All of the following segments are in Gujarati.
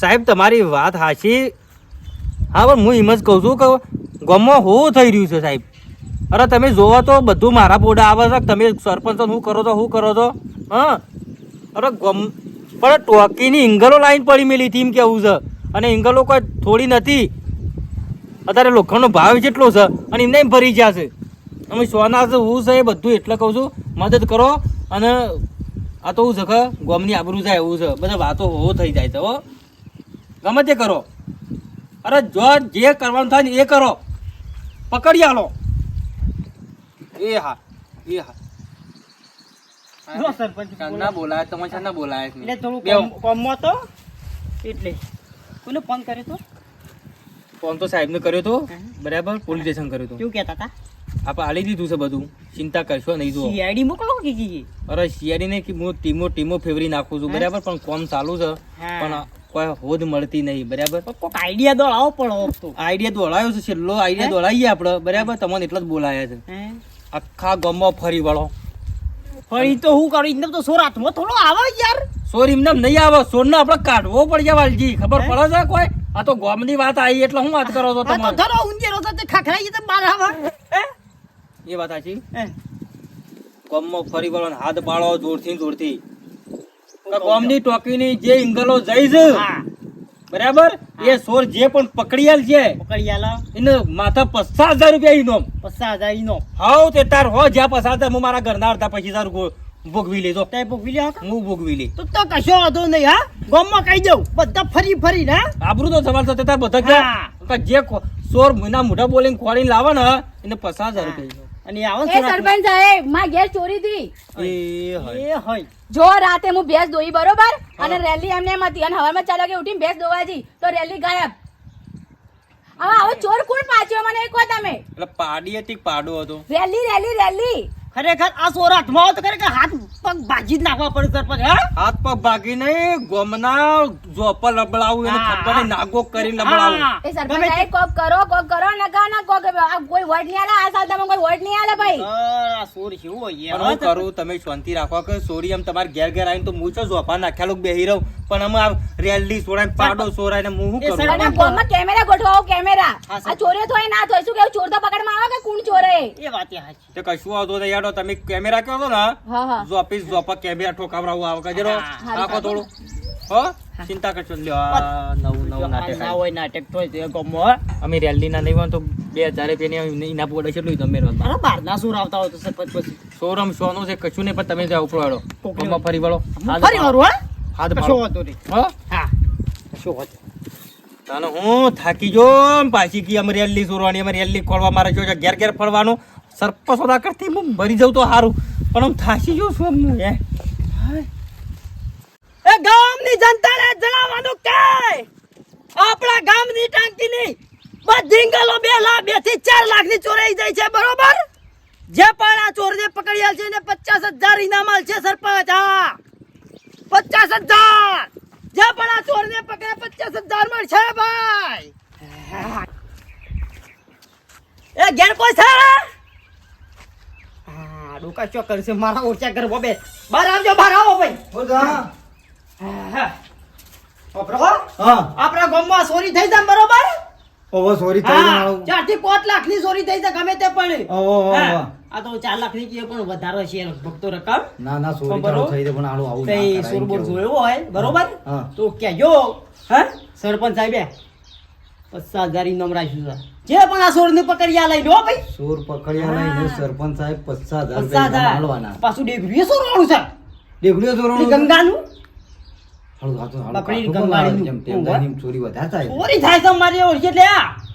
સાહેબ તમારી વાત હાચી. હા પણ હું એમ જ કહું છું કે ગામમાં શું થઈ રહ્યું છે સાહેબ? અરે તમે જોવો તો બધું મારા પોડા આવે છે. તમે સરપંચ શું કરો છો? હા અરે ગમ પણ ટોકીની ઇંગલો લાઈન પડી મેલી હતી એમ કેવું છે. અને ઇંગલો કોઈ થોડી નથી. અત્યારે લોખંડનો ભાવ જેટલો છે અને એમને એમ ભરી ગયા છે. અમે સોના છે હું છે એ બધું એટલે કહું છું મદદ કરો. અને આ તો હું છે કે ગામની આબરૂ જાય એવું છે. બધા વાતો હો થઈ જાય છે હો. ગમે તે કરો. અરે જો જે કરવાનું થાય ને એ કરો. પકડી આલો. એ હા ના બોલાય તમારે ના બોલાય એટલે થોડું કોમમાં તો એટલે કોને ફોન કર્યો તો? ફોન તો સાહેબ ને કર્યો તો બરાબર. પોલીસ સ્ટેશન કર્યો તો. કેવું કહેતા હતા? આપણે આલી દીધું છે બધું. ચિંતા કરશો નહીં. જો સીઆઈડી મોકલો કે અરે સીઆઈડી ને હું ટીમો ફેવરી નાખું છું બરાબર. પણ કોમ ચાલુ છે પણ કોઈ હોદ મળતી નહીં બરાબર. કોઈક આઈડિયા દોડાવો પડો. આઈડિયા દોડાયો છે. છેલ્લો આઈડિયા દોડાઈએ આપણે બરાબર. તમને એટલા જ બોલાયા છે. આખા ગામમાં ફરી વળો. ફરી તો હું કરું? ઇન્દમ તો સોર હાથમાં થોડો આવે યાર. સોર એમને નહીં આવે. સોર ને આપણે કાઢવો પડશે વાલજી. ખબર પડે છે કોઈ? આ તો ગામની વાત આવી એટલે હું વાત કરો છો તમે? તો ધરો ઊંજેરો તો ખખડાઈ તો બહાર આવે. એ વાત સાચી. ગામમાં ફરી વળો હાથ પાડો જોરથી. ગામની ટોકીની જે ઇંગલો જઈ છે બરાબર એ સોર જે પણ પકડીયાલ છે એને માથા 50,000 રૂપિયા ઇનામ. 50,000 ઇનામ? હાઉ તે તાર હો જ્યાં 50,000 હું મારા ઘરના અડધા 25,000 ભોગવી લેજો. તે ભોગવી લે? હું ભોગવી લે તો કશો વાંધો નહીં. હા ગામમાં કહી દઉં બધા ફરી ને આબરૂ તો સવાલ થતા તાર બધા જે સોર મહિના મોઢા બોલીને ખોડીને લાવે ને એને 50,000 રૂપિયા. અને આવો સરપંચ સાહેબ માં ઘેર ચોરી થી. એ હોય જો રાતે હું ભેંસ દોઈ બરોબર અને રેલી એમને એમ હતી અને હવામાં ચાલો કે ઉઠીને ભેંસ દોવા જી તો રેલી ગાયબ. હવે આવો ચોર કોણ પાછો મને એક વાત તમે? એટલે પાડી હતી પાડો હતો. રેલી ખરેખર આ સોર હાથમાં તો ખરેખર હાથ પગ ભાજી જ નાખવા પડે સરપંચ. હાથ પગ ભાગી નહીં ગોમના જોપર લબડાવું એને ખબર નહીં નાગો કરી લબડાવું. એ સરપંચ સાહેબ કોક કરો ના કોક કોઈ વોટ નહીં આલે. આ સાલ તમે કોઈ વોટ નહીં આલે ભાઈ. આ સોર કેવું હોય પણ હું કરું તમે શાંતિ રાખો કે સોરી એમ તમારે ઘેર આવીને તો હું છો જોપા નાખ્યા લોકો બેહી રહું પણ અમે આ રેલી સોરાય પાડો સોરાય ને હું શું કરું? અને ગામમાં કેમેરા ગોઠવાઓ કેમેરા. આ ચોરીઓ થોય ના થોય શું કેવું ચોર તો પકડમાં આવે કે કોણ ચોરે? એ વાત સાચી. તે કશું આવતો નહીં યાડો તમે કેમેરા કહો છો ને જોપા કેમેરા ઠોકાવરાવું આવે કે જરો રાખો થોડું. હો ચિંતા કરશો નવું નાટક ના હોય નાટક થોય તે ગામમાં. અમે રેલી ના નહીં હોય તો 2,000 રૂપિયા ઇના પોડે છે એટલું તમે અરે બહાર ના સોર આવતા હોય તો સરપંચ પછી સોરમ સોનું છે કશું નહીં પણ તમે જાઓ ઉપડવાડો કોકમાં ફરી વળો ફરી વાળું હાથ કશો વાંધો નહીં. હા કશો વાંધો. અને હું થાકી જો પાછી કી અમે રેલી સોરવાની અમે રેલી ખોળવા મારે જો ઘેર ફરવાનું સરપંચ ઓલા કરતી હું મરી જાઉં તો સારું પણ હું થાકી જો છું હું એ ગામની જનતાને જણાવવાનું કે આપણા ગામની ટાંકીની બધી ઇંગલો 2 થી 4 લાખની ચોરાઈ જાય છે બરોબર. જે પણ આ ચોરને પકડ્યા છે ને 50,000 ઇનામ આલ છે સરપંચ. હા 50,000 જે પણ આ ચોરને પકડે 50,000 મળશે ભાઈ. એ ઘેર કોઈ છે? હા ડોકા ચો કરશે મારા ઓરચા ઘર બોબે. બહાર આવજો બહાર આવો ભાઈ. આપણા ગામમાં ચોરી થઈ જાય બરોબર. સોરી થઈ જાય 4 થી 5 લાખની ચોરી થઈ જાય ગમે તે પણ. આ તો 4 લાખની કે પણ વધારે છે લગભગ તો રકમ. ના સોરી થઈ જાય પણ આવું તે સોરબોર જોયો હોય બરોબર તો કેજો. હા સરપંચ સાહેબે 50,000 ઇનામ રાખ્યું છે. જે પણ આ સોર ને પકડ્યા લઈ લો ભાઈ. સોર પકડ્યા લઈને સરપંચ સાહેબ 50,000 હાલવાના. પાછું ડેગરીએ સોર વાળું છે. ડેગરીએ સોર વાળું ગંગાનું ચોરી વધારે થાય. ચોરી થાય છે મારી ઓળખી એટલે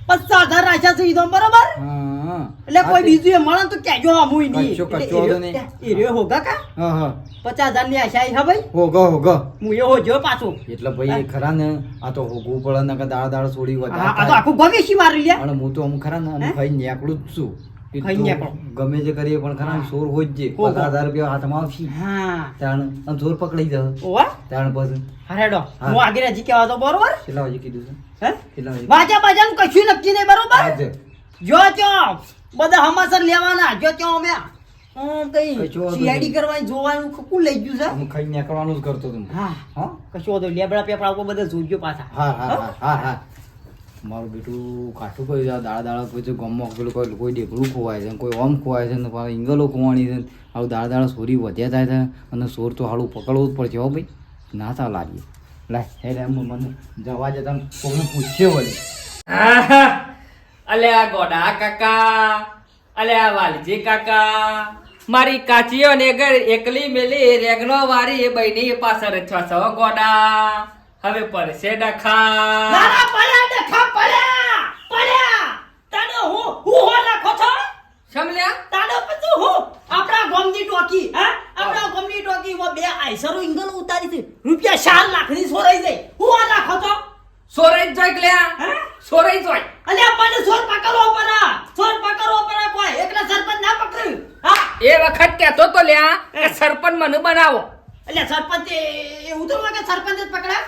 50,000 રાખ્યા છે ઇનામ બરોબર. એટલે કોઈ બીજું એ મળે તો કેજો હું નહીં એ રે હોગા કા 50,000 ની આશા હા ભાઈ. હોગા હું એ હોજો પાછું. એટલે ભાઈ ખરા ને આ તો હોગવું પડે ને દાળ ચોરી વધારે આ તો આખું ભવિષ્ય મારી લે. અને હું તો અમુક ખરા ને ખાઈ નેકડું જ છું. ગમે તે કરીએ પણ ખરા ચોર હોય જ 50,000 રૂપિયા હાથમાં આવશે. ત્યાં ચોર પકડાઈ જાય ત્યાં પછી હરેડો હું આગળ હજી કેવા તો બરોબર. કેટલા વાગે કીધું છે? કેટલા વાગે? બાજા બાજાનું કશું નક્કી નહીં બરોબર. જો ચો બધા હમાસર લેવાના જો ચો અમે કઈ કશો વાંધો CID નહીં. કરવાની જોવાનું કોણ લઈ ગયું છે હું ખાઈ નીકળવાનું જ કરતો હતો. હા હા કશો વાંધો નહીં. લેબડા પેપડા ઉપર બધા જોજો પાછા હા હા હા હા હા મારું બેટું કાઠું કરી જાય દાડા દાડા પછી ગમમાં પેલું કોઈ ડેકડું ખોવાય છે કોઈ ઓમ ખોવાય છે ને પાછા ઇંગલો ખોવાણી છે આવું દાડા દાડા સોરી વધ્યા થાય છે અને સોર તો હાલું પકડવું જ પડશે હો ભાઈ ના ચાલ લાગીએ લાય હે રે મને જવા જતા કોઈને પૂછ્યો વળી અલ્યા ગોડા કાકા અલ્યા વાલજી કાકા મારી કાચીઓ ને એકલી મેલી રેગનો વારી એ બૈની પાછળ છસો ગોડા હવે પડશે ડખા નાના પડ્યા ડખા પડ્યા તને હું હો નાખો છો સમલ્યા તાનો પછી હું આપણા ગામની ટોકી હા આપણા ગામની ટોકી માં બે આઈસરો ઇંગલ ઉતારી છે રૂપિયા 4 લાખ ની સોરાઈ જાય હું હો નાખો છો સોરાઈ જોઈ ગલ્યા હે? સોરાઈ જોઈ અલ્યા પણ સોર પકડવો પડે કોઈ એકલા સરપંચ ના પકડ્યું હા એ વખત કહેતો તો લ્યા કે સરપંચ મને બનાવો અલ્યા સરપંચ એ ઉતરવા કે સરપંચ જ પકડા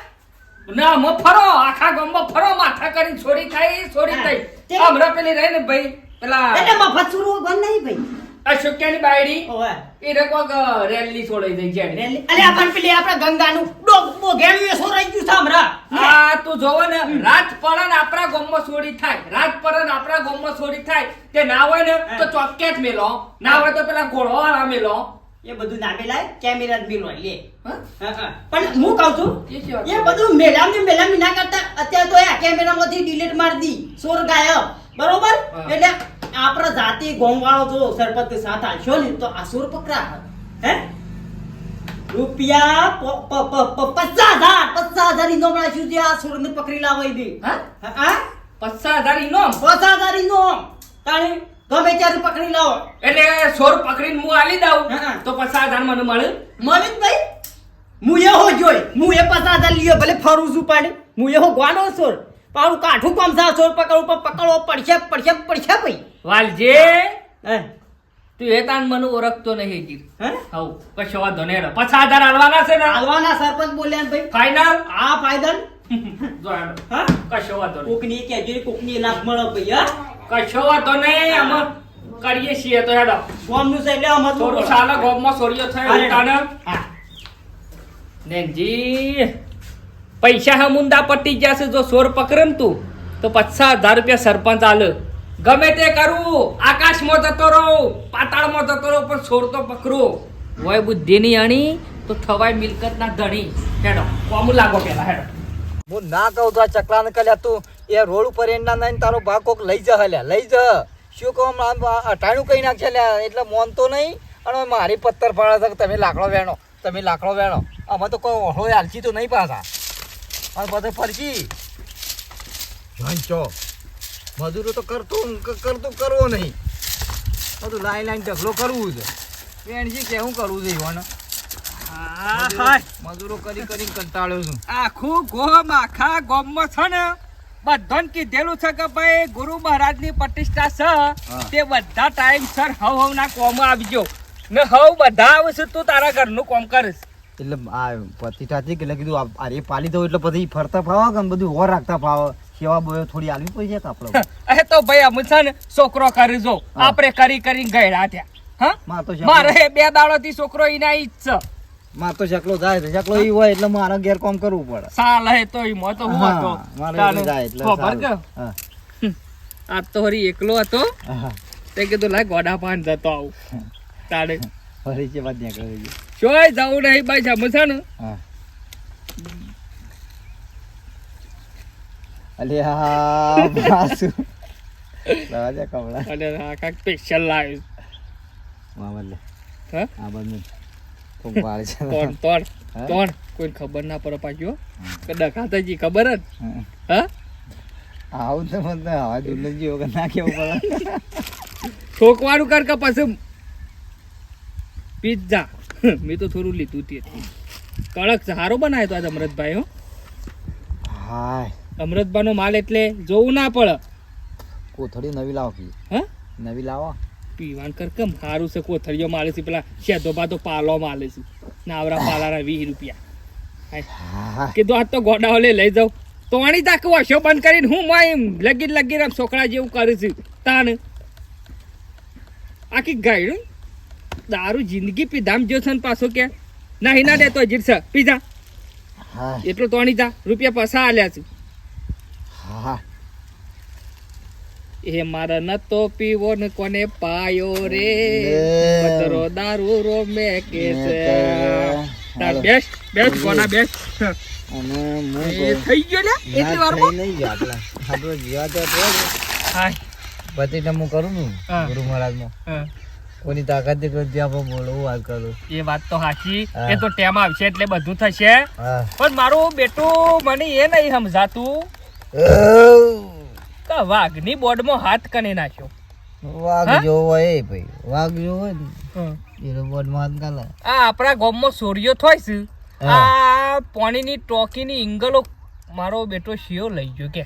ના મો ફરો આખા ગામમાં ફરો માથા કરીને ચોરી થઈ ચોરી હા. થઈ હમણાં પેલી રહી ને ભાઈ પેલા એટલે મફત સુરવો બંધ નહીં ભાઈ અશોક્યાની બાયડી ઓવે એ રકોક રેલી છોડાઈ દઈ છે રેલી અલ્યા પણ પેલી આપણા ગંગાનું ડોગબો ગેલું એ સોરાઈ ગયું છે હમણાં આ તું જોવો ને રાત પડે ને આપણા ગામમાં ચોરી થાય રાત પડે ને આપણા ગામમાં ચોરી થાય તે ના હોય ને તો ચોકેટ મેલો ના હોય તો પેલા ઘોડોવાળા મેલો એ બધું ના મેલાય કેમેરા જ મેલો લે હા? હા. પણ હું કહું છું એ શું વાત? એ બધું મેલામી ના કરતા અત્યારે તો આ કેમેરામાંથી ડિલીટ મારી દી સોર ગાયબ બરોબર હા. એટલે આપણા જાતિ ગોમવાળો જો સરપંચ સાથ આલશો ને તો આ સોર પકડા હે રૂપિયા 50,000 ઇનામ રાખ્યું છે આ સોરને પકડી લાવાઈ દે હા? હા 50,000 ઇનામ 50,000 ઇનામ તાણી ગમે ત્યારે પકડી લાવો એટલે સોર પકડીને હું આલી દઉં હા. તો 50,000 મને મળે મલિક ભાઈ હું એહો જોઈ હું એ 50,000 લીયો ભલે ફરું છું પાડે હું એહો ગવાનો સોર પાડું કાઠું કામ સા સોર પકડવો પડશે ભાઈ વાલજે હે તું એ તાન મને ઓળખતો નહીં ગીર હે હવ કશો વાંધો નહીં 50,000 આલવાના છે ને હાલવાના સરપંચ બોલ્યા ને ભાઈ ફાઇનલ આ ફાયદા જો હેડો. હા કશો વાંધો નહીં કોકની કહેજો કોકની લાભ મળે ભાઈ હા કશો વાંધો નહીં અમે કરીએ છીએ તો હેડો ગોમનું છે એટલે અમાર થોડું સાલા ગોમમાં સોરીઓ થયો અરે. તાને હા નેનજી પૈસા હમુંદા પટી જશે જો સોર પકડે ને તું તો 50,000 રૂપિયા સરપંચ આલે ગમે તે કરું આકાશમાં જતો રહું પાતાળમાં જતો રહું પણ સોર તો પકડું હોય બુદ્ધિની અણી તો થવાય મિલકતના ધણી હેડો કોમ લાગો પેલા હેડો હું ના કહું તો આ ચકલાને કલ્યા તું એ રોડ ઉપર એના નહીં તારો ભાગ કોક લઈ જા હલ્યા લઈ જા શું કહું અટાણું કઈ નાખશે લ્યા એટલે મોનતો નહીં અને મારી પથ્થર ફાળે છે કે તમે લાકડો વેણો આમાં તો કોઈ ઓળો હાલશી તો નહીં પાછા અને બધે ફરકી ચો મજૂરો તો કરતું કરવો નહીં બધું લાઈન ઢગલો કરવું છે વેણજી કે હું કરવું છે ઈવોને મજૂરો કરી કંટાળ્યો છું આખું ગોમ આખા ગોમમાં છે ને બધાને કીધેલું છે કે ભાઈ ગુરુ મહારાજની પ્રતિષ્ઠા છે તે બધા ટાઈમસર હવ ના કોમ આવજો ને હવ બધા આવશે તું તારા ઘરનું કોમ કરીશ એટલે આ પતિતાથી એટલે કીધું આ રે પાલી દઉં એટલે પછી ફરતા ફાવા કે બધું ઓર રાખતા ફાવા સેવા બોય થોડી આલવી પડશે કે આપણે એ તો ભાઈ અમે છે ને છોકરો કરી જો આપણે કરીને ગયડા થયા માર તો હા મારે 2 દાડોથી છોકરો ઈના ઈ જ છે માર તો શકલો જાય છે શકલો ઈ હોય એટલે મારે ઘેર કામ કરવું પડે સાલ હે તો ઈ મો તો હું હતો મારે તાને જાય એટલે ખબર કે હા આ તો હરી એકલો હતો હા તે કીધું લાય ગોડા પાન જતો આવું તાડે ફરી છે વાત નીકળી ગઈ જોઈ જવું નહીં ભાઈ જમું છે ને હા અલે હા બાસુ રાજા કમળા અને આ કાંઈક સ્પેશિયલ લાવ્યું મામલે હા આ બધું ખૂબ વાળ છે તોણ કોઈ ખબર ના પડે પાછું કે ડખાતાજી ખબર જ હા આવું તો મને હવા દુલ્લજી વગર ના કેવું પડે ઠોકવાનું કર કે પછી પિઝા મેં તો થોડું લીધું તે કડક સારો બનાવ્યો તો આજ અમૃતભાઈ હો હાય અમૃતભાઈનો માલ એટલે જોવું ના પડે કોથળી નવી લાવો કી હા નવી લાવો પીવાન કર કેમ સારું છે કોથળીઓ માલે છે પેલા શેધો બાતો પાલો માલે છે નાવરા પાલાના 20 રૂપિયા હા કીધું આજ તો ગોડાઓ લઈ જાઉં તો વાણી તાક વશો બંધ કરીને હું માય લગી છોકરા જેવું કરું છું તાન આખી ગાયડું દારૂ જિંદગી પીધામ જો છે ને પાછો કે નહીં ના દેતો હજી છે પીધા હા એટલું તોણી જા રૂપિયા પૈસા આલ્યા છે હા એ મારા નતો પીવો ને કોને પાયો રે લે. પતરો દારૂ રો મે કે છે તાર હાલો. બેસ્ટ કોના બેસ્ટ અને હું એ થઈ ગયો લે એટલી વાર ના, થઈ નહીં ગયા આપણા. આપણે ગયા તો હતો જ. હાય પતિને હું કરું ને હા. ગુરુ મહારાજમાં હા. કોની તાકાત થી કરતી આપણે બોલવું વાત કરું એ વાત તો સાચી હા. એ તો ટેમ આવશે એટલે બધું થશે હા પણ મારું બેટું મને એ નહીં સમજાતું કે વાઘની બોર્ડમાં હાથ કને નાખ્યો વાઘ હા? જોવો હોય એ ભાઈ વાઘ જોવો હોય ને હા. એ રોબોટ માં કાલે આ આપણા ગામમાં સોરિયો થોય છે આ પાણીની ટોકીની ઇંગલો મારો બેટો શિયો લઈ ગયો કે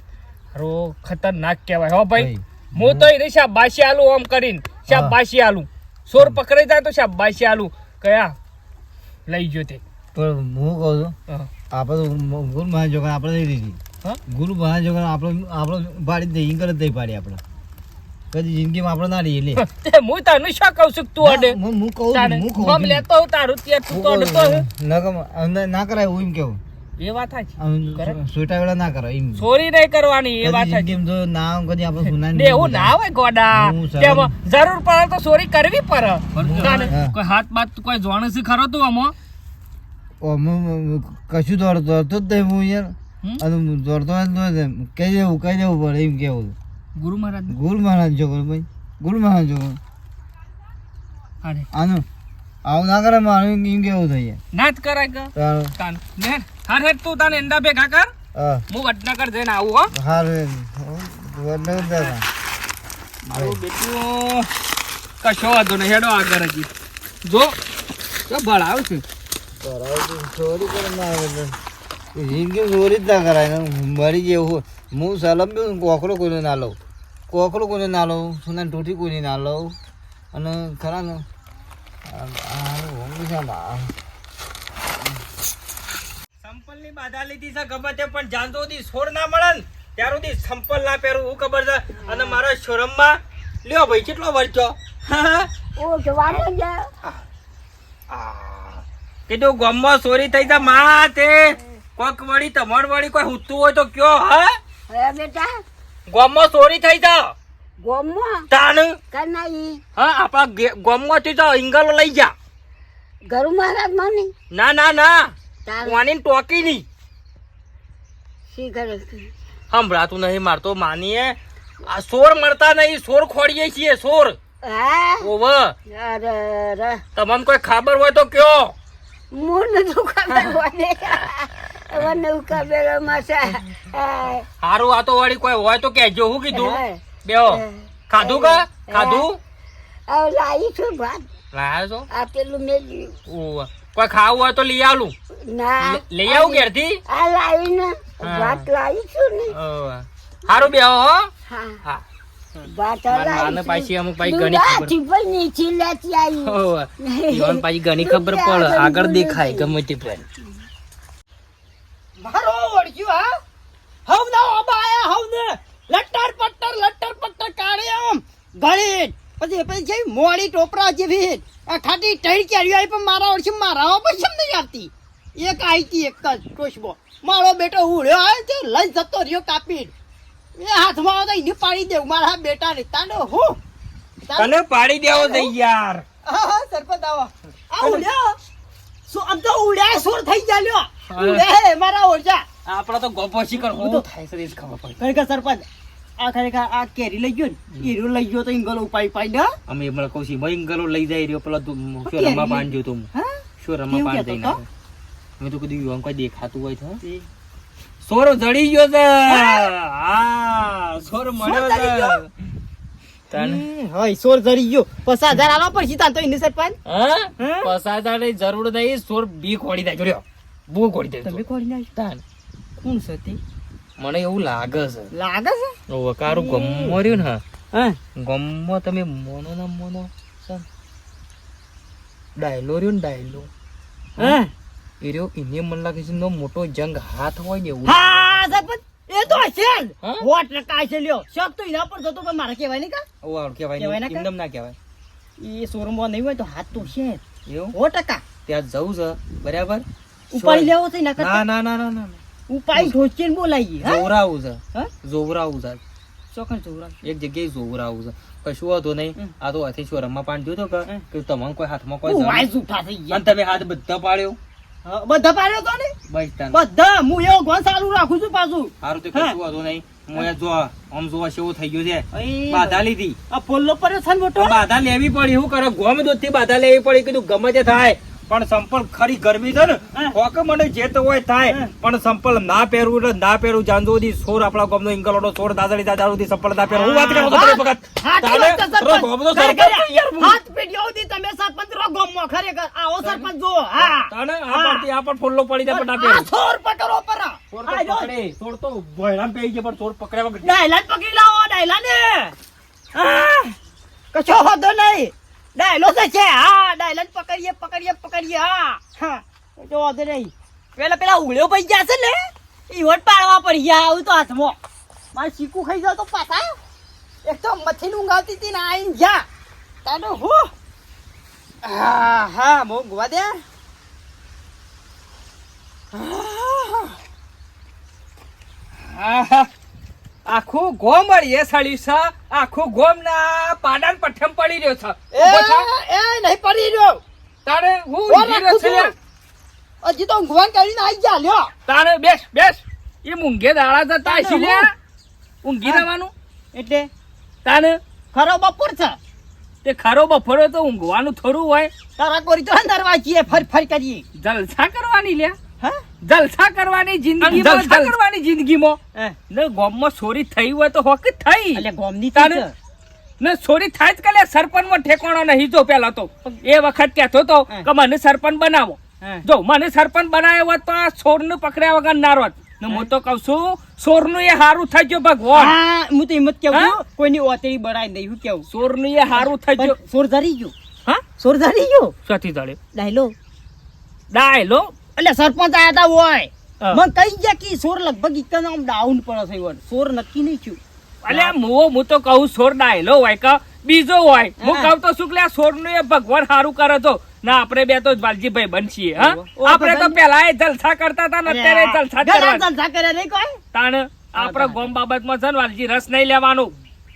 રો ખતરનાક કહેવાય હો ભાઈ હું તો એને શાબાશી આલું આમ કરીને શાબાશી આલું સોર પકડાઈ જાય તો શાબાશી આલું કયા લઈ ગયો તે પણ હું કહું છું હા. આપણે ગુરુ મહારાજ જોગણ આપણે નહીં દીધી હા? ગુરુ મહારાજ જોગણ આપણે પાડી દઈ ઇંગલ જ દઈ પાડી આપણે કદી જિંદગીમાં આપણે ના રહીએ લે તે હું તને શું કહું છું તું અડે હું કહું તારે છું, હું કહું ગમ છું. લેતો હું તારું ત્યાં તું તો અડતો હે. ના કરાય હું એમ કેવું એ વાત સાચી કરે. સોટા વેળા ના કરાય એમ ચોરી નહીં કરવાની એ વાત કદી સાચી જિંદગીમાં જો ના આમ કદી આપણે સુના ને એવું ના હોય ગોડા હું સર- તેમાં જરૂર પડે તો ચોરી કરવી પડે તાને હા. કોઈ હાથ બાત કોઈ જોણે છે ખરો તું આમાં કશું દોડતો જ નહીં હું યાર હમ? અને દોડતો હોય ને તો કહી દેવું પડે એમ કેવું ગુરુ મહારાજ ગુરુ મહારાજ જોગણ ભાઈ ગુરુ મહારાજ જોગણ અરે આનું આવું ના કરે મારું એમ કેવું થઈ જાય ના જ કરાય કે તારું તાન ને હાર હેડ તું તાને એંડા ભેગા કર હા હું વડનગર જઈને આવું હો હારું વડનગર જતા મારું બેટું કશો વાંધો નહીં હેડો આગળ હજી જો તો ભણાવ છે ચોરી કરે ના આવે જિંદગી ચોરી જ ના કરાય ને મરી જેવું હું સલમ બી કોકરો કોઈને ના લઉં કોકરો કોઈને ના લઉં સોના ટોટી કોઈને ના લઉં અને ખરા ને સંપલની બાધા લીધી છે ગમે તે પણ જાણતો સુધી છોડ ના મળે ને ત્યાર સુધી સંપલ ના પહેરું હું ખબર છે અને મારા શોરૂમમાં લ્યો ભાઈ કેટલો વર્ચો ઓ જવાનું છે કીધું ગામમાં ચોરી થઈ જા માં તે કોક વળી તમાર વળી કોઈ હુતું હોય તો કયો હા હે બેટા ગામમાં ચોરી થઈ જા ગોમમાં તાણ કનાઈ હા આપણા ગામમાંથી તો ઇંગલો લઈ જા ગરુ મહારાજ માની ના ના ના તાર કોની ટોકી ની શી કરે સંભળાતું નહીં મારતો માનીએ આ સોર મળતા નહીં સોર ખોડીએ છીએ સોર હા ઓવ અરે રે તમને કોઈ ખબર હોય તો કયો મને તો ખબર હોય હવે નવું ખબર માસા હારું આ તો વળી કોઈ હોય તો કહેજો હું કીધું બેહો ખાધું કા ખાધું હવે લાવી છું ભાત લાયા છો આ પેલું મેં ઓવ કોઈ ખાવું હોય તો લઈ આલું ના લઈ આવું ઘેરથી આ લાવી ને હા. ભાત લાવી છું ને ઓવ. હારું બેહો હો હા હા ભાત મારા નાને પાછી અમુક પાછી ઘણી ખબર પણ નીચે લેતી આવી ઓવ. ઈવન પાછી ઘણી ખબર પડે આગળ દેખાય ગમે તે પણ મારો ઓળખ્યું હા હવ ના ઓબાયા હવ ને લટ્ટર પટ્ટર કાઢે આમ ગળી પછી જે મોડી ટોપરા જેવી આ ખાટી ટળી કેરી આવી પણ મારા ઓળખી મારા પર કેમ નહીં આવતી એક આઈતી એક જ ટોશબો મારો બેટો ઉડ્યો આવે છે લઈ જતો રહ્યો કાપી એ હાથમાં આવે તો એને પાડી દેવું મારા બેટા ને તાંડો હું તને પાડી દેવો છે યાર હા સરપંચ આવો આ ઉડ્યો શું આમ તો ઉડ્યા સુર થઈ ગયા લ્યો હા. ઉડે મારા ઓળજા આપડે તો ગોપો શીખર હું થાય છે એ જ ખબર પડે ખરેખર સરપંચ આ ખરેખર આ કેરી લઈ ગયો ને હીરો લઈ ગયો તો ઇંગલો ઉપાય પાઈ દે અમે એમણે કહું છું ભાઈ ગલો લઈ જાય રહ્યો પેલા તું શું કેરી રમવા લઈ- પાન જોતો હું હા શું રમવા કેવું પાન કહેતો જઈને હતો? આવ્યો. મેં તો કીધું યુવાન કોઈ દેખાતું હોય તો સોરો જડી ગયો છે હા સોર મળ્યો જડી ગયો? છે તને હા સોર જરી ગયો 50,000 આલો પડશે તાન તો ઇને સરપંચ હા હા? પસાદાની જરૂર નહીં સોર બી ખોડી દે જોડ્યો બહુ ખોડી દે તમે કોડી નાખ તાન કોણ છે તે મને એવું લાગે છે લાગે છે ઓ વકારું ગમો રહ્યું ને હા ગમો તમે મોનો ના મોનો ડાયલો રહ્યો ને ડાયલો હા એ રહ્યો એને મને લાગે છે નો મોટો જંગ હાથ હોય ને એવું હા સરપંચ એ તો છે જ હા? વોટ રકાય છે લ્યો શક તો એના પર જતો પણ મારે કહેવાય નહીં કા આવું કહેવાય ના કહેવાય કે? એમનેમ ના કહેવાય એ શોરૂમમાં નહીં હોય તો હાથ તો છે એવું 100%. ત્યાં જવું છે બરાબર ઉપાડી લેવો છે ના ના કરતા ના ના ના ના ઉપાડી ઠોચીને બોલાવીએ હા જોવરાવું છે હા જોવરાવું છે ચોકન ચોરા એક જગ્યાએ જોવરાવું છે કશું હતું નહીં આ તો હાથી શોરમમાં પાણી જોયું હતું કે તમને કોઈ હાથમાં કોઈ હું જવાનું. વાય જૂઠા થઈ ગયા અને તમે હાથ બધા પાડ્યો હા, બધા પાડ્યો તો ને બસ તાન. બધા હું એવો ગોળ ચાલુ રાખું છું પાછું હારું તો કશું હતું નહીં હું એ જો આમ જોવા જેવું થઈ ગયું છે એ બાધા લીધી આ પોલ્લો પર છે ને મોટો પણ બાધા લેવી પડી શું કરે ગોમ દૂધથી બાધા લેવી પડી કીધું ગમે તે થાય પણ સંપલ ખરી ગરમી છે ને હોક મને જે તો હોય થાય પણ સંપલ ના પહેરવું એટલે ના પહેરવું જાણજો સુધી સોર આપણા ગોમનો ઇંગલોડો સોર દાદડી દાદા સુધી સંપલ ના પહેરવું હું વાત કરું છું તમે વખત હાથી વાત છે, તારે સરપંચ. ગોમનો કઈ સરપંચ કર્યા? યાર હું. હાથ પીડ્યો સુધી તમે સરપંચ રહો ગામમાં. ખરેખર આવો સરપંચ જો હા તાને આ પડતી આ પણ ફોલ્લો પડી જાય પણ ના આ પહેરવું સોર પકડો પરા સોર તો પકડે સોર તો ભોયરામ પેઈ છે પણ સોર પકડ્યા વગર ડાયલાન પકડી લાવો ડાયલા ને કશો હોતો નહીં ડાયલો તો છે હા ડાયલાન પકડીએ પકડીએ પકડીએ હા હા કશો હોતો નહીં પેલા ઉગળ્યો પડી ગયા છે ને ઈ વોટ પાડવા પડી ગયા આવું તો હાથમાં મારે ચીકુ ખાઈ જાવ તો પાછા એક તો મથીન ઊંઘ આવતી હતી ને આઈને જા તાનો હું હા હા મો ગુવા દે આહા. આખું ગોમ એ સળ્યું છે આખું ગોમ ના પાડાન પઠ્ઠમ પડી રહ્યો છે ઊભો થા. એ નહીં પડી રહ્યો તારે હું કોણ ઊંઘી રહ્યો રાખું છું યાર. છું? હજી તો ઊંઘવાન કરીને આવી ગયા લ્યો તારે બેસ બેસ એ મૂંઘે દાડા તો તાશી લ્યા ઊંઘી રહેવાનું એટલે તાને ખરો બપોર છે તે ખરો બફરો તો ઊંઘવાનું થોડું હોય તારા કોરી તો અંદર વાંચીએ ફર ફર કરીએ જલસા કરવાની લ્યા હા જલસા કરવાની જિંદગીમાં જલસા જલસા કરવાની જિંદગીમાં હે ને ગોમમાં ચોરી થઈ હોય તો હોક થઈ એટલે ગોમની તારે છે ને ચોરી થાય જ કલે સરપંચમાં ઠેકાણો નહીં જો પેલા તો એ વખત કહેતો તો કે મને સરપંચ બનાવો હે. જો મને સરપંચ બનાવ્યો હોત તો આ ચોરને પકડ્યા વગર ના રોત ને હું તો કહું છું ચોરનું એ હારું થઈ ગયો ભગવાન હા હું તો હિંમત કેવું હા? છું, કોઈની ઓતરી બળાઈ નહીં હું કેવું ચોરનું એ હારું થઈ ગયો પણ સોર ધરી ગયો હા સોર ધરી ગયો સતી તળે ડાયલો ડાયલો એટલે સરપંચ આયા તા હોય હા. મને કહી ગયા કે સોર લગભગ ઇકન આમ ડાઉન પડે છે ઈવન. સોર નક્કી નહીં થયું અલ્યા હું તો કહું ચોર ડાયલો હોય કે બીજો હોય હું હા. કહું તો શું કે આ ચોરનું એ ભગવાન હારું કરે તો ના આપણે બે તો વાલજીભાઈ બનશીએ હા ઓ, આપણે તો ભાઈ. પેલા એ જલસા કરતા હતા ને અત્યારે જલસા જ ગળા કરવાના. જલસા કરે નહીં કોઈ તાણ આપણા ગોમ બાબતમાં છે ને વાલજી રસ નહીં લેવાનું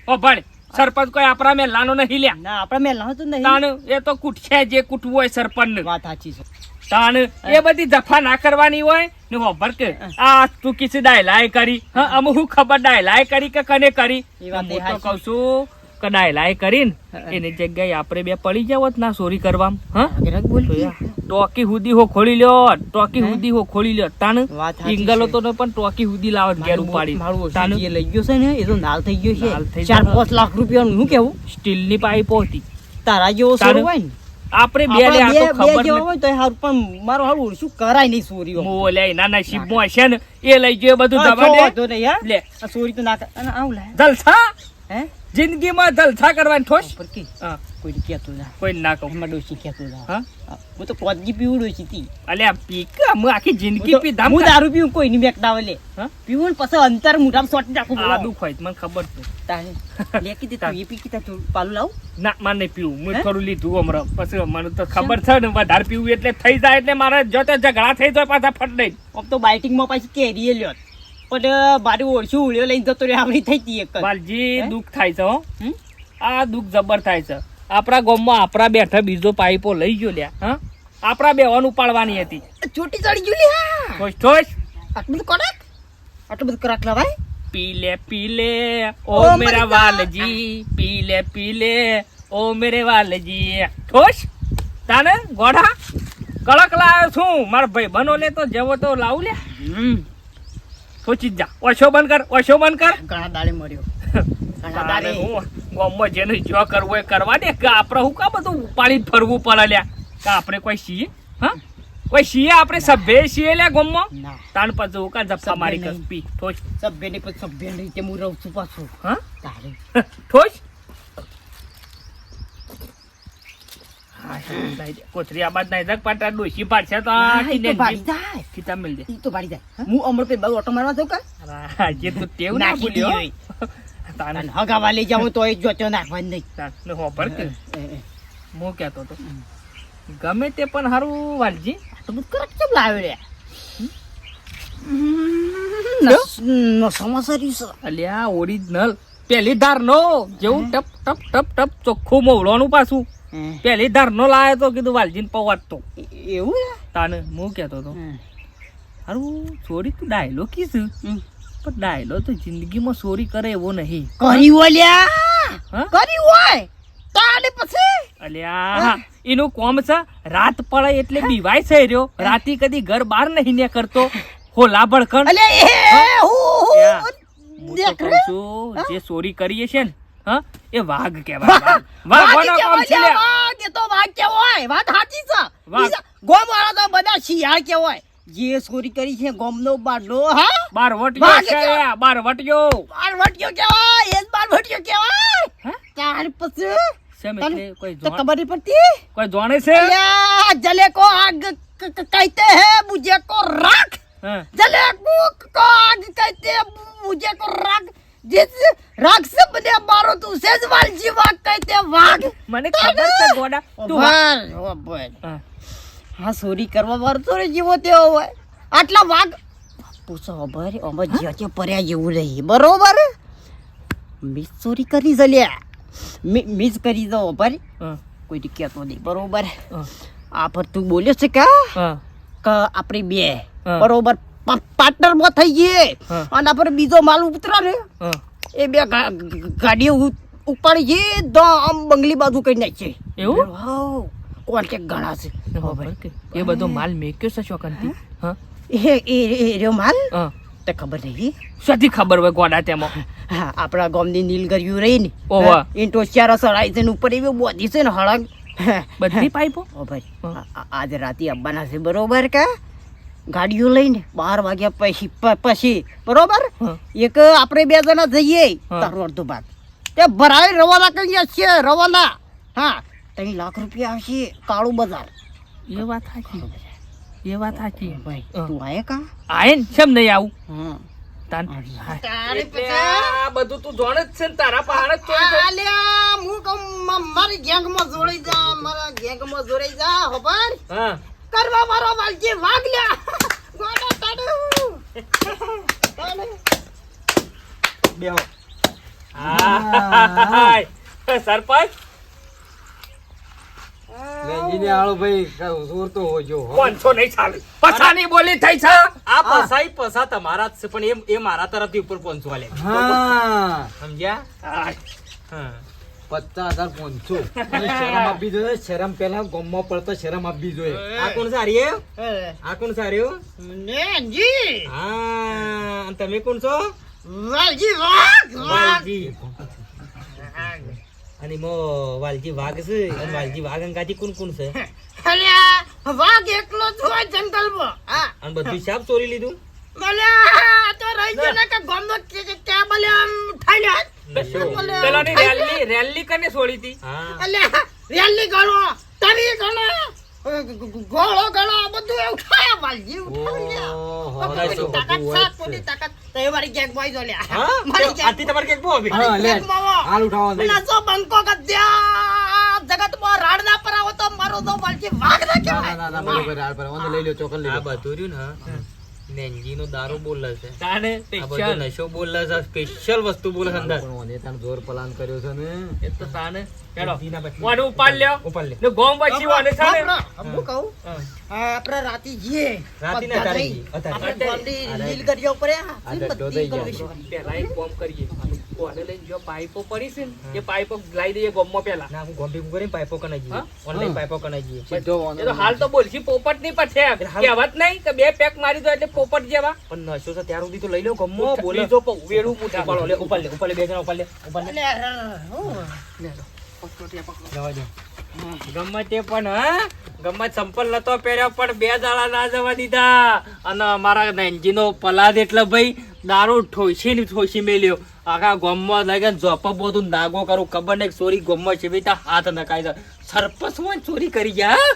ઓ ભણ સરપંચ કોઈ આપણા મેલાનો નહીં લ્યા ના આપણે મેલા હતું નહીં તાણ એ તો કૂટશે જે કૂટવું હોય સરપંચ વાત સાચી છે તાણ એ બધી જફા ના કરવાની હોય ને હોભર કે આ તું કિસી ડાયલાય કરી હા અમે હું ખબર ડાયલાય કરી કે કને કરી એ વાત હું તો સાચી. કહું છું કે ડાયલાય કરીને એની જગ્યાએ આપણે બે પડી જાવત ના ચોરી કરવામાં હા ગ્રાહક બોલતી. ટોકી હુદી હો ખોલી લ્યો ટોકી હુદી હો ખોલી લ્યો તાણ વાત સાચી ઇંગલો છે. તો ને પણ ટોકી હુદી લાવત ઘેર ઉપાડી મારું તાણ ઓછું જે લઈ ગયો છે ને એ તો નાલ થઈ ગયો નાલ થઈ છે 4-5 ગયો. લાખ રૂપિયાનું હું કેવું સ્ટીલની પાઇપો હતી તારા જેવો સોર તારું? હોય ને આપણે બે લે આ તો બે ખબર જેવો નથી હોય તો હારું પણ મારું હારું શું કરાય નહીં સોરીઓ મોલે એના નસીબમાં હશે ને એ લઈ ગયો બધું હા, દવા જો દે વાંધો નહીં, હા? લે આ સોરી તો ના કર અને આવું લાય જલસા હે જિંદગીમાં જલસા કરવાની ઠોસ ઉપર કે હા કોઈ કહેતો ના કોઈ ના કહું એમાં ડોસી કહેતો ના હા હું તો કોદગી પીવું ડોસી તી અલ્યા પીક હું આખી જિંદગી પીધા હું દારૂ પીવું કોઈ નહીં મેકડાવે લે હા? પીવું ને પછી અંતર મુઠામાં સોટી નાખું આ દુખ હોય મને ખબર છે તારે લે કીધી તું એ પી કીધા તું પાલું લાવું ના મારે નહીં પીવું મેં હે? થોડું લીધું હમણાં પછી મને તો ખબર છે ને વધારે પીવું એટલે થઈ જાય એટલે મારે જો તો ઝઘડા થઈ જાય પાછા ફટ દઈ આમ તો બાઇટિંગમાં પાછી કેરીએ લ્યો પણ મારી ઓળશું ઉળ્યો લઈને જતો રહ્યો આવડી થઈ હતી એક જ. બાલજી હે? દુઃખ થાય છે હો હમ? આ દુઃખ જબર થાય છે આપણા ગામમાં આપણા બેઠા બીજો પાઇપો લઈ ગયો લ્યા હા આપણા બેવાનું ઉપાડવાની હતી ચોટી ચડી ગયું લે હા ઠોસ ઠોસ આટલું બધું કડક આટલું બધું કડક લવાય પી લે ઓ ઓ મેરા મારી વાલજી પી લે ઓ મેરે વાલજી ઠોસ તાને ગોઢા કડક લાવ્યો છું મારા ભાઈ બનો લે તો જેવો તો લાવું લે સોચી જ જા ઓછો બંધ કર ઘણા દાડે મળ્યો ઘણા તારે દાડે હું ગામમાં જેને જો કરવું એ કરવા દે કે આપણે હું કા બધું ઉપાડી જ ફરવું પડે લ્યા કે આપણે કોઈ છીએ હા કોઈ છીએ આપણે સભ્ય છીએ લ્યા ગામમાં ના તાણ પછી હું કા જપ્પા મારી સભ્ય કર નહીં. પી ઠોસ સભ્ય ને પછી સભ્ય રીતે હું રહું છું પાછું હા તારે ઠોસ કોથરી આબાદ નહીં જગ પાટા ડોશી પાછા તો ના, આખી ઈ તો ભાડી નેનજી જાય ખીચા મિલ દે ઈ તો ભાડી જાય હું અમર પે બાર ઓટો મારવા જાઉં કા જે તું ટેવ ના નાખી ભૂલ્યો દીધી તાને અને હગાવા લઈ જાઉં તો એ જોતો નાખવા નહીં તાને હોબર કે હું કહેતો હતો ગમે તે પણ હારું વાલજી તો બધું કરક કેમ લાવ્યો રે સમાચાર અલ્યા ઓરિજિનલ પહેલી ધાર નો જેવું ટપ ટપ ટપ ટપ ચોખ્ખું મોવડવાનું પાછું પહેલી ધાર નો લાયો તો કીધું વાલજીને પવાટતો એવું તાને હું કહેતો હતો હારું ચોરી તું ડાયલો કીધું પણ ડાયલો તો જિંદગીમાં ચોરી કરે એવો નહીં કરી ઓલ્યા હા? કરી હોય તાને પછી અલ્યા એનું કોમ છે રાત પડે એટલે બીવાય છે રહ્યો રાતી કદી ઘર બહાર નહીં ને કરતો હોલા ભડકણ અલે એ યા, હું હું તો કહું છું જે ચોરી કરીએ છે ને હા એ વાઘ કહેવાય વાઘોનો કામ છે લ્યા. વાઘ એ તો વાઘ કેવાય વાત સાચી છે વાઘ. બીજા ગોમ વાળા તો બધા શિયાળ કેવાય જે ચોરી કરી છે ગોમનો બારનો હા બાર વટિયો વાઘ છે કહેવાય. લ્યા, બાર વટિયો બારવટીયો કેવાય એ જ બારવટીયો કેવાય હા? ત્યાર પછી શેમ તને એટલે કોઈ તો ખબર નહીં પડતી કોઈ જાણે છે અલ્યા જલે કો આગ कहते हैं मुझे को राख હા जले को आग कहते हैं मुझे को राख जिस राख से बने मारो तो उसे वालजी वाघ कहते हैं वाघ મને ખબર છે ગોડા તું હા. હા ચોરી કરવા વાળો ચોરી જેવો તેવો હોય આટલા વાઘ પૂછો ખબર અમે જ્યાં पर्યા જેવું નહીં બરોબર મિસ ચોરી કરી જલ્યા મિસ કરી દો ભાઈ હા, કોઈ કહેતો નહીં બરોબર હા, આ પર તું બોલ્યો છે કે હા, આપણી બે હા. બરોબર પાર્ટનર માં થઈ ગઈ હા. અને આ પર બીજો માલ ઉતરા ને હા. એ બે ગાડીઓ ઉપાડી ગઈ તો આમ બંગલી બાજુ કઈ નાખી એવું હાઉ કોન્ટેક્ટ ઘણા છે ખબર કે એ બધો માલ મેક્યો છે શોકનથી હા એ રહ્યો માલ હા તે ખબર નહીં સધી ખબર હોય ગોડા તેમાં હા આપણા ગામની નીલગરીઓ રહી ને ઓવા. ઇન્ટો ચાર સળાઈ છે ને ઉપર એવી બોધી છે ને હળંગ બધી પાઇપો ઓ ભાઈ હા. આજે રાતે આવવાના છે બરોબર કે ગાડીઓ લઈને 12 વાગ્યા પછી બરોબર હા. એક આપણે બે જણા જઈએ હા. તારો અડધો ભાગ તે ભરાય રવાના કઈ છે રવાના હા 3 લાખ રૂપિયા આવશે કાળું બજાર એ વાત સાચી એ વાત સાચી ભાઈ હા. તું આયે કા આયે ને કેમ નહીં આવું હા તાન તારે એટલે આ બધું તું જાણે જ છે ને તારા પહાડ જ ચોરી થઈ. આલ્યા હું કહું મારી ગેંગમાં જોડાઈ જા મારા ગેંગમાં જોડાઈ જા ખબર હા કરવા મારો વાલજી વાગ લ્યા ગોડા તાડુ બેહો હાય. સરપંચ વેંજીને આળો ભાઈ જોર તો હોજો હો. 500 નહીં ચાલે પછાની બોલી થઈ છે આ પસા તમારા જ છે પણ એ મારા તરફથી ઉપર 500 આલે હા સમજ્યા હાય. હા 50,500 અને શરમ આપવી જોઈએ શરમ પેલા ગોમમાં પડતો શરમ આપવી જોઈએ આ કોણ સારી આ કોણ સારું ને જી હા અને તમે કોણ છો વાલજી વાગ વાલજી અને મો વાલજી વાઘ છે અને વાલજી વાઘ અંગાથી કોણ કોણ છે અલ્યા વાગ એકલો જ હોય જંગલમાં હા અને બધું શાપ ચોરી લીધું મલ્યા તો રહી ગયો ને કે ગોમનો ક્યાં બલે આમ ઠાલ્યા પેલાની રેલી કને છોડી હતી હા અલ્યા રેલી ગણો તવી ગણો ગોળો ગણો આ બધું એવું ખાયા વાલજી ઉઠાવ્યા ઓહો, કોની તાકાત છે કોની તાકાત તો એ મારી ગેંગ બોય જો લ્યા હા મારી ગેંગ આથી તમારે કેક બહુ આવી હા, લે. હાલ ઉઠાવો દે. નસો બંકો ગદ્યા જગતમાં રાડ ના પરાવો તો મારો તો વાલજી વાગ ના ના કહેવાય ના ના બરોબર હાલ પર ઓને લઈ લ્યો ચોકન લઈ આ લ્યો બધું રહ્યું ને નેંજી નો દારૂ બોલે છે તાને આ બધું નશો બોલે છે સ્પેશિયલ વસ્તુ બોલે છે અંદર પણ ઓને તાન જોર પ્લાન કર્યો છે ને એ તો તાને હેડો બુદ્ધિના બદલે. વાડું ઉપાડ લ્યો ઉપર લે ને ગોમ વચ્ચે વાને છે ને હું કહું હા. આપણે રાતી જઈએ રાતી ને બધા અતારે જઈ. જઈએ, અતારે. આપણે ગોમની લીલ કરીએ ઉપર આ ડડ્ડો બધી દઈ ગલવી જાઓ. છે. પેલા એક કોમ કરીએ કોને લઈને જો પાઇપો પડી છે ને એ પાઇપો લાવી દઈએ ગોમમાં પેલા ના હું ગોમ્બી કરીને પાઇપો કને જઈએ હા? ઓનલાઈન પાઇપો કને જઈએ સીધો ઓને એ તો હાલ તો બોલશી પોપટ ની પછી કહેવત નહીં કે 2 પેક મારી દો એટલે પોપટ જેવા પણ નશો છે ત્યાર સુધી તો લઈ લો ગમો બોલે બીજો વેડું પૂછા ઉપર લે ઉપર લે ઉપર લે બે જણા ઉપર લે ઉપર લે જવા દે ગમે તે પણ હા ગમે સંપલ નતો પહેર્યો પણ 2 દાડા ના જવા દીધા અને અમારા નેંજીનો પલાદ એટલે ભાઈ દારૂ ઠોસી મેલ્યો આખા ગોમમાં લાગે જોપ બધું નાગો કરું ખબર નહીં ચોરી ગોમમાં છે હાથ નખાય છે સરપંચ ચોરી કરી ગયા